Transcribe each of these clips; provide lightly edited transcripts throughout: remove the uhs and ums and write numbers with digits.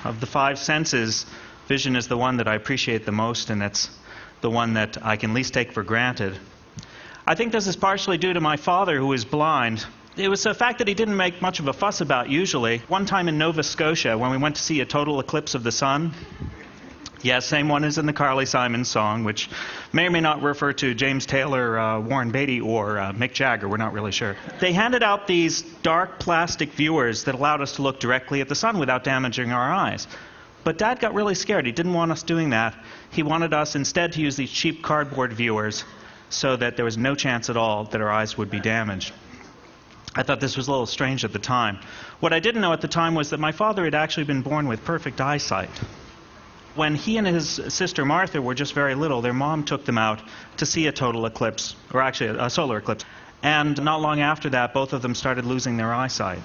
Of the five senses, vision is the one that I appreciate the most, and it's the one that I can least take for granted. I think this is partially due to my father, who is blind. It was a fact that he didn't make much of a fuss about usually. One time in Nova Scotia, when we went to see a total eclipse of the sun, yes, same one as in the Carly Simon song, which may or may not refer to James Taylor, Warren Beatty, or Mick Jagger. We're not really sure. They handed out these dark plastic viewers that allowed us to look directly at the sun without damaging our eyes. But Dad got really scared. He didn't want us doing that. He wanted us instead to use these cheap cardboard viewers so that there was no chance at all that our eyes would be damaged. I thought this was a little strange at the time. What I didn't know at the time was that my father had actually been born with perfect eyesight. When he and his sister Martha were just very little, their mom took them out to see a total eclipse, or actually a solar eclipse. And not long after that, both of them started losing their eyesight.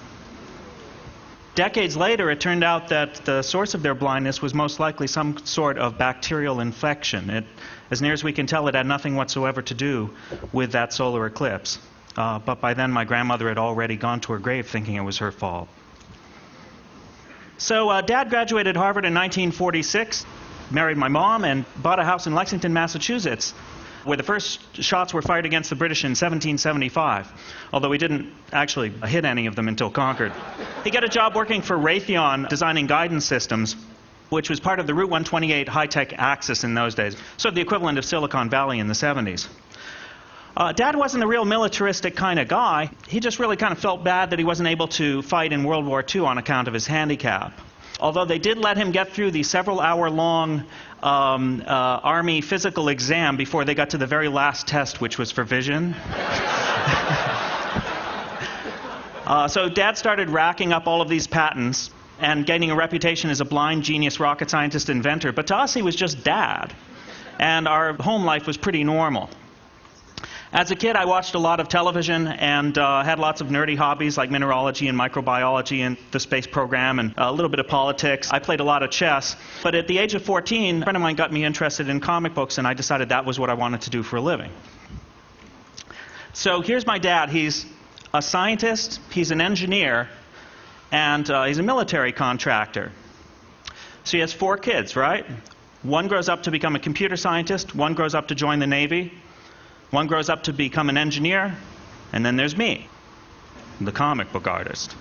Decades later, it turned out that the source of their blindness was most likely some sort of bacterial infection. As near as we can tell, it had nothing whatsoever to do with that solar eclipse. But by then, my grandmother had already gone to her grave thinking it was her fault. So Dad graduated Harvard in 1946, married my mom, and bought a house in Lexington, Massachusetts, where the first shots were fired against the British in 1775, although he didn't actually hit any of them until Concord. He got a job working for Raytheon, designing guidance systems, which was part of the Route 128 high-tech axis in those days, sort of the equivalent of Silicon Valley in the 70s. Dad wasn't a real militaristic kind of guy. He just really kind of felt bad that he wasn't able to fight in World War II on account of his handicap. Although they did let him get through the several-hour-long Army physical exam before they got to the very last test, which was for vision. So Dad started racking up all of these patents and gaining a reputation as a blind genius rocket scientist inventor. But to us, he was just Dad. And our home life was pretty normal. As a kid, I watched a lot of television and had lots of nerdy hobbies like mineralogy and microbiology and the space program and a little bit of politics. I played a lot of chess. But at the age of 14, a friend of mine got me interested in comic books, and I decided that was what I wanted to do for a living. So here's my dad. He's a scientist, he's an engineer, and he's a military contractor. So he has 4 kids, right? One grows up to become a computer scientist, one grows up to join the Navy, one grows up to become an engineer, and then there's me, the comic book artist.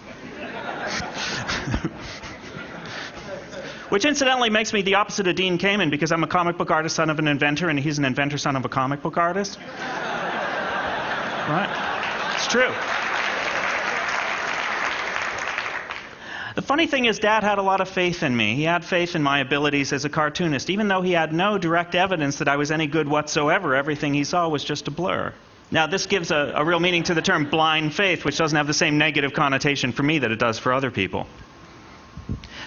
Which incidentally makes me the opposite of Dean Kamen, because I'm a comic book artist son of an inventor, and he's an inventor son of a comic book artist. Right? It's true. The funny thing is, Dad had a lot of faith in me. He had faith in my abilities as a cartoonist. Even though he had no direct evidence that I was any good whatsoever, everything he saw was just a blur. Now, this gives a real meaning to the term blind faith, which doesn't have the same negative connotation for me that it does for other people.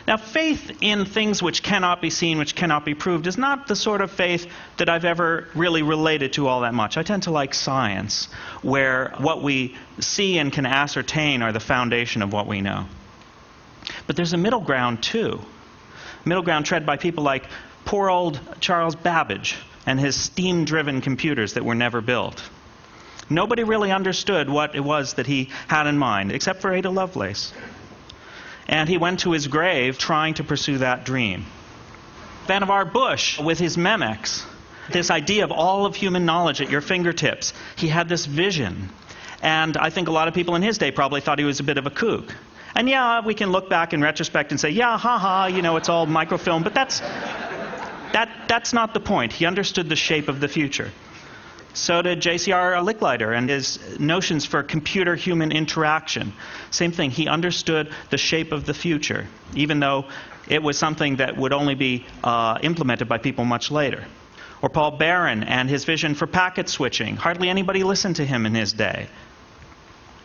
Now, faith in things which cannot be seen, which cannot be proved, is not the sort of faith that I've ever really related to all that much. I tend to like science, where what we see and can ascertain are the foundation of what we know. But there's a middle ground, too. Middle ground tread by people like poor old Charles Babbage and his steam-driven computers that were never built. Nobody really understood what it was that he had in mind, except for Ada Lovelace. And he went to his grave trying to pursue that dream. Vannevar Bush, with his Memex, this idea of all of human knowledge at your fingertips, he had this vision. And I think a lot of people in his day probably thought he was a bit of a kook. And yeah, we can look back in retrospect and say, yeah, haha, you know, it's all microfilm. But that's not the point. He understood the shape of the future. So did J.C.R. Licklider and his notions for computer-human interaction. Same thing. He understood the shape of the future, even though it was something that would only be implemented by people much later. Or Paul Barron and his vision for packet switching. Hardly anybody listened to him in his day.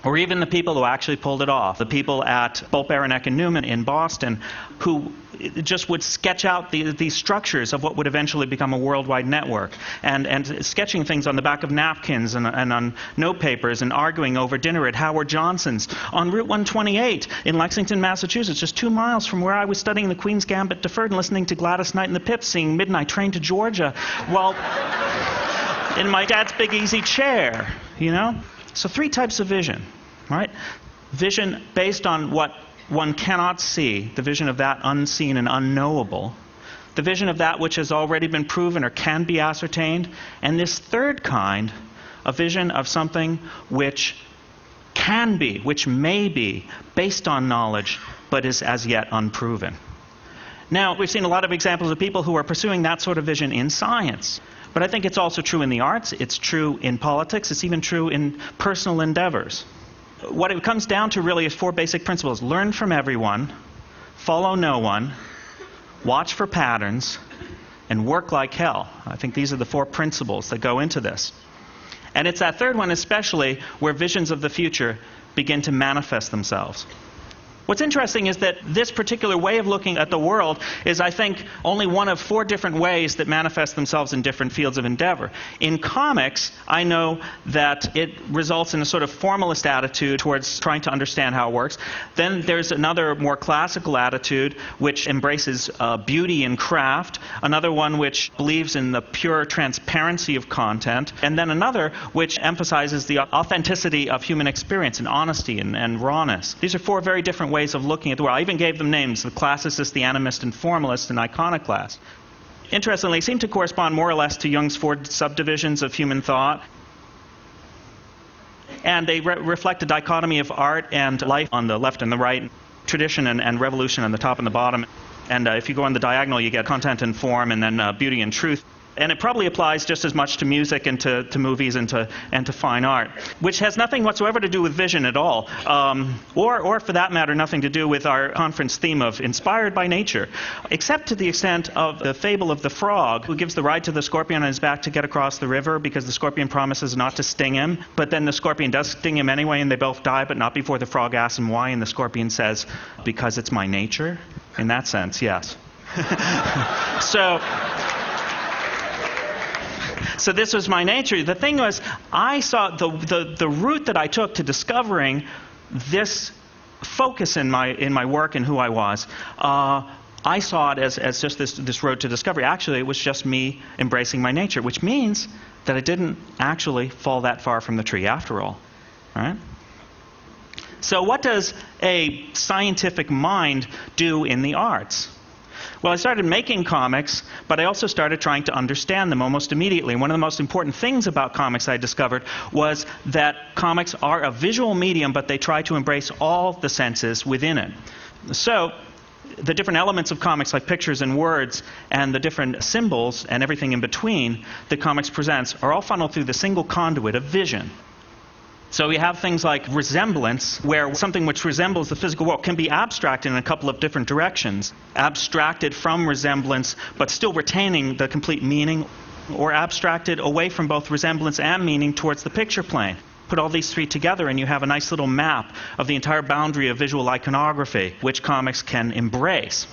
Or even the people who actually pulled it off. The people at Bolt, Beranek, and Newman in Boston who just would sketch out the structures of what would eventually become a worldwide network. And sketching things on the back of napkins and on note papers and arguing over dinner at Howard Johnson's on Route 128 in Lexington, Massachusetts, just 2 miles from where I was studying the Queen's Gambit Deferred and listening to Gladys Knight and the Pips singing Midnight Train to Georgia while in my dad's big easy chair, you know? So 3 types of vision, right? Vision based on what one cannot see, the vision of that unseen and unknowable, the vision of that which has already been proven or can be ascertained, and this third kind, a vision of something which can be, which may be, based on knowledge, but is as yet unproven. Now, we've seen a lot of examples of people who are pursuing that sort of vision in science. But I think it's also true in the arts, it's true in politics, it's even true in personal endeavors. What it comes down to really is 4 basic principles. Learn from everyone, follow no one, watch for patterns, and work like hell. I think these are the 4 principles that go into this. And it's that third one especially where visions of the future begin to manifest themselves. What's interesting is that this particular way of looking at the world is, I think, only one of 4 different ways that manifest themselves in different fields of endeavor. In comics, I know that it results in a sort of formalist attitude towards trying to understand how it works. Then there's another more classical attitude which embraces beauty and craft, another one which believes in the pure transparency of content, and then another which emphasizes the authenticity of human experience and honesty and rawness. These are 4 very different ways of looking at the world. I even gave them names: the classicist, the animist, and formalist, and iconoclast. Interestingly, they seem to correspond more or less to Jung's 4 subdivisions of human thought. And they reflect a dichotomy of art and life on the left and the right, tradition and revolution on the top and the bottom. And if you go on the diagonal, you get content and form, and then beauty and truth. And it probably applies just as much to music and to movies and to fine art, which has nothing whatsoever to do with vision at all, or for that matter, nothing to do with our conference theme of inspired by nature, except to the extent of the fable of the frog who gives the ride to the scorpion on his back to get across the river because the scorpion promises not to sting him, but then the scorpion does sting him anyway, and they both die, but not before the frog asks him why, and the scorpion says, "Because it's my nature." In that sense, yes. So this was my nature. The thing was, I saw the route that I took to discovering this focus in my work and who I was. I saw it as just this road to discovery. Actually, it was just me embracing my nature, which means that I didn't actually fall that far from the tree after all. All right? So what does a scientific mind do in the arts? Well, I started making comics, but I also started trying to understand them almost immediately. One of the most important things about comics I discovered was that comics are a visual medium, but they try to embrace all the senses within it. So the different elements of comics, like pictures and words, and the different symbols and everything in between that comics presents, are all funneled through the single conduit of vision. So we have things like resemblance, where something which resembles the physical world can be abstracted in a couple of different directions. Abstracted from resemblance, but still retaining the complete meaning, or abstracted away from both resemblance and meaning towards the picture plane. Put all these 3 together and you have a nice little map of the entire boundary of visual iconography, which comics can embrace.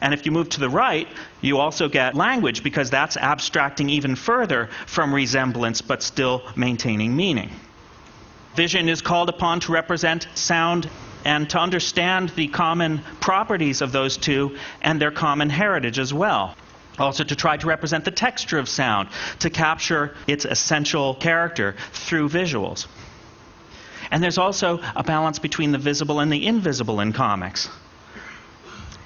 And if you move to the right, you also get language, because that's abstracting even further from resemblance, but still maintaining meaning. Vision is called upon to represent sound and to understand the common properties of those 2 and their common heritage as well. Also to try to represent the texture of sound, to capture its essential character through visuals. And there's also a balance between the visible and the invisible in comics.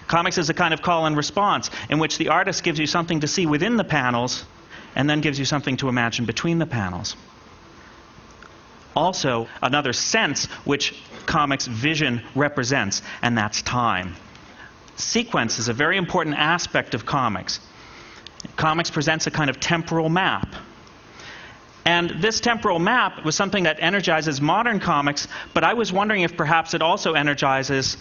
Comics is a kind of call and response in which the artist gives you something to see within the panels and then gives you something to imagine between the panels. Also, another sense which comics vision represents, and that's time. Sequence is a very important aspect of comics. Comics presents a kind of temporal map. And this temporal map was something that energizes modern comics, but I was wondering if perhaps it also energizes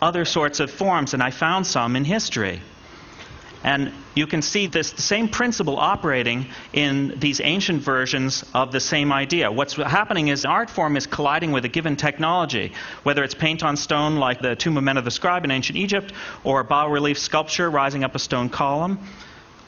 other sorts of forms, and I found some in history. And you can see the same principle operating in these ancient versions of the same idea. What's happening is art form is colliding with a given technology, whether it's paint on stone like the Tomb of Menna the Scribe in ancient Egypt, or bas-relief sculpture rising up a stone column,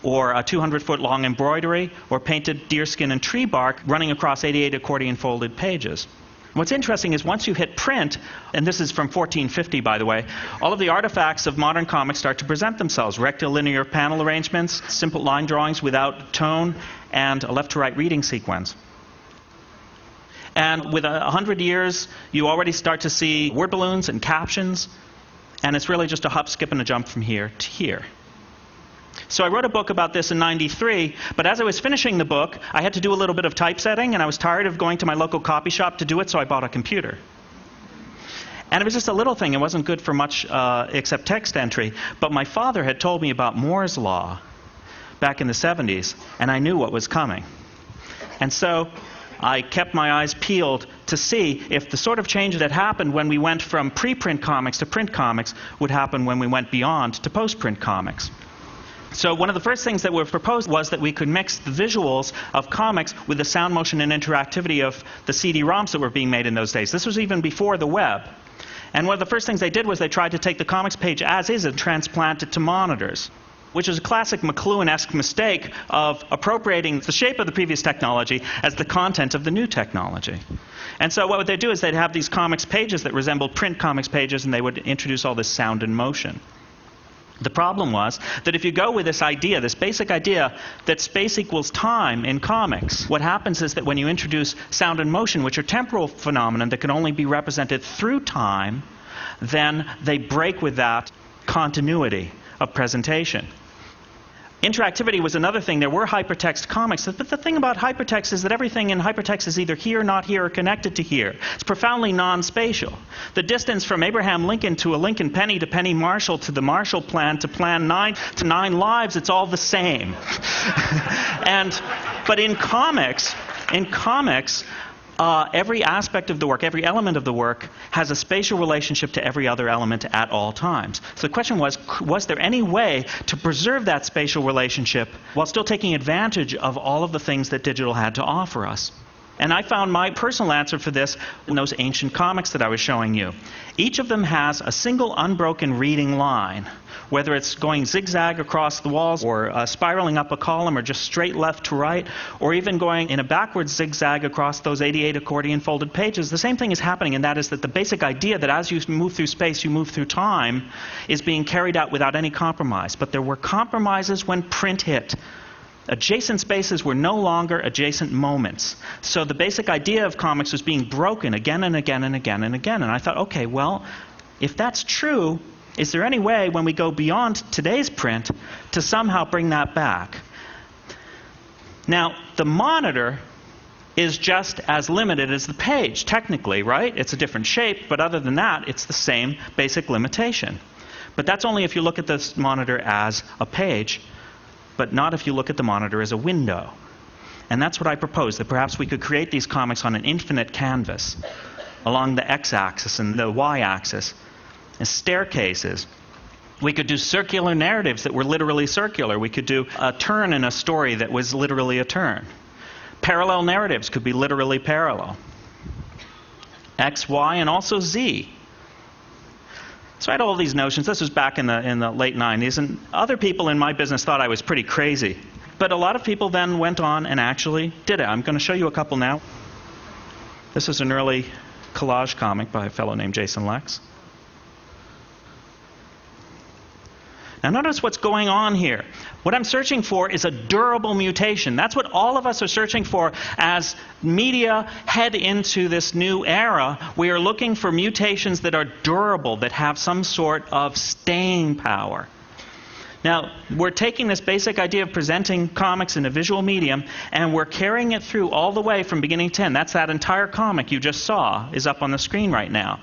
or a 200-foot long embroidery, or painted deerskin and tree bark running across 88 accordion-folded pages. What's interesting is once you hit print, and this is from 1450 by the way, all of the artifacts of modern comics start to present themselves. Rectilinear panel arrangements, simple line drawings without tone, and a left-to-right reading sequence. And with 100 years, you already start to see word balloons and captions. And it's really just a hop, skip, and a jump from here to here. So I wrote a book about this in '93, but as I was finishing the book, I had to do a little bit of typesetting, and I was tired of going to my local copy shop to do it, so I bought a computer. And it was just a little thing. It wasn't good for much except text entry. But my father had told me about Moore's Law back in the '70s, and I knew what was coming. And so I kept my eyes peeled to see if the sort of change that had happened when we went from pre-print comics to print comics would happen when we went beyond to post-print comics. So one of the first things that were proposed was that we could mix the visuals of comics with the sound, motion, and interactivity of the CD-ROMs that were being made in those days. This was even before the web. And one of the first things they did was they tried to take the comics page as is and transplant it to monitors, which is a classic McLuhan-esque mistake of appropriating the shape of the previous technology as the content of the new technology. And so what would they do is they'd have these comics pages that resembled print comics pages, and they would introduce all this sound and motion. The problem was that if you go with this idea, this basic idea that space equals time in comics, what happens is that when you introduce sound and motion, which are temporal phenomena that can only be represented through time, then they break with that continuity of presentation. Interactivity was another thing. There were hypertext comics, but the thing about hypertext is that everything in hypertext is either here, not here, or connected to here. It's profoundly non-spatial. The distance from Abraham Lincoln to a Lincoln Penny to Penny Marshall to the Marshall Plan to Plan 9 to 9 lives, it's all the same. But in comics, every aspect of the work, every element of the work, has a spatial relationship to every other element at all times. So the question was there any way to preserve that spatial relationship while still taking advantage of all of the things that digital had to offer us? And I found my personal answer for this in those ancient comics that I was showing you. Each of them has a single unbroken reading line, whether it's going zigzag across the walls or spiraling up a column or just straight left to right, or even going in a backwards zigzag across those 88 accordion folded pages. The same thing is happening, and that is that the basic idea that as you move through space, you move through time is being carried out without any compromise. But there were compromises when print hit. Adjacent spaces were no longer adjacent moments. So the basic idea of comics was being broken again and again and again and again. And I thought, okay, well, if that's true, is there any way when we go beyond today's print to somehow bring that back? Now, the monitor is just as limited as the page, technically, right? It's a different shape, but other than that, it's the same basic limitation. But that's only if you look at this monitor as a page, but not if you look at the monitor as a window. And that's what I proposed, that perhaps we could create these comics on an infinite canvas along the x-axis and the y-axis, as staircases. We could do circular narratives that were literally circular. We could do a turn in a story that was literally a turn. Parallel narratives could be literally parallel. X, Y, and also Z. So I had all these notions. This was back in the late 90s, and other people in my business thought I was pretty crazy. But a lot of people then went on and actually did it. I'm going to show you a couple now. This is an early collage comic by a fellow named Jason Lex. Now notice what's going on here. What I'm searching for is a durable mutation. That's what all of us are searching for as media head into this new era. We are looking for mutations that are durable, that have some sort of staying power. Now, we're taking this basic idea of presenting comics in a visual medium, and we're carrying it through all the way from beginning to end. That's that entire comic you just saw is up on the screen right now.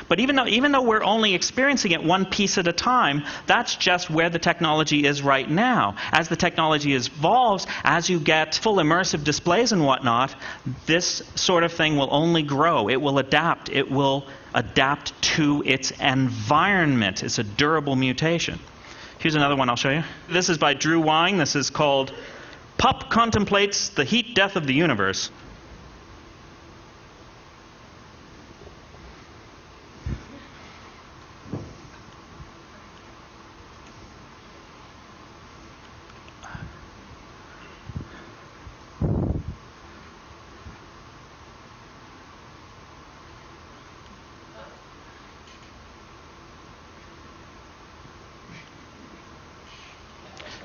But even though we're only experiencing it one piece at a time, that's just where the technology is right now. As the technology evolves, as you get full immersive displays and whatnot, this sort of thing will only grow. It will adapt. It will adapt to its environment. It's a durable mutation. Here's another one I'll show you. This is by Drew Wine. This is called Pup Contemplates the Heat Death of the Universe.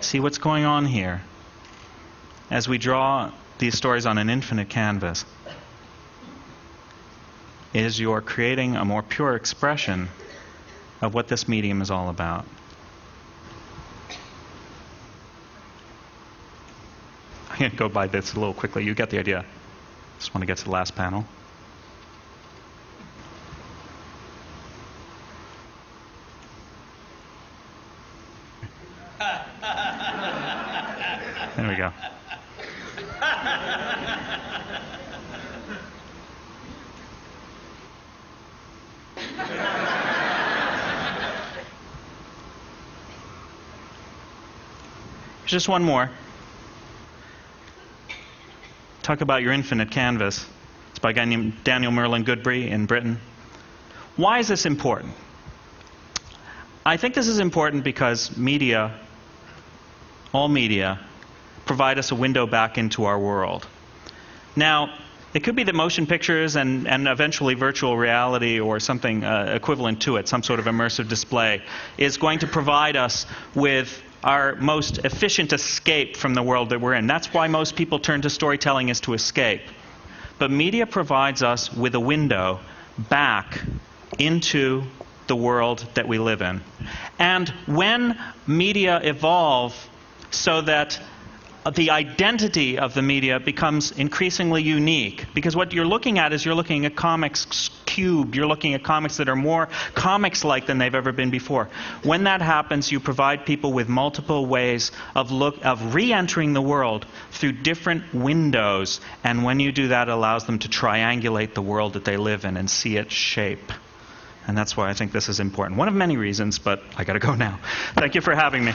See what's going on here as we draw these stories on an infinite canvas is you're creating a more pure expression of what this medium is all about. I'm going to go by this a little quickly. You get the idea. Just want to get to the last panel. There we go. Just one more. Talk about your infinite canvas. It's by a guy named Daniel Merlin Goodbury in Britain. Why is this important? I think this is important because media, all media, provide us a window back into our world. Now, it could be that motion pictures and eventually virtual reality or something equivalent to it, some sort of immersive display, is going to provide us with our most efficient escape from the world that we're in. That's why most people turn to storytelling, is to escape. But media provides us with a window back into the world that we live in. And when media evolve so that the identity of the media becomes increasingly unique, because what you're looking at is you're looking at comics cubed, you're looking at comics that are more comics-like than they've ever been before. When that happens, you provide people with multiple ways of re-entering the world through different windows, and when you do that, it allows them to triangulate the world that they live in and see its shape. And that's why I think this is important. One of many reasons, but I got to go now. Thank you for having me.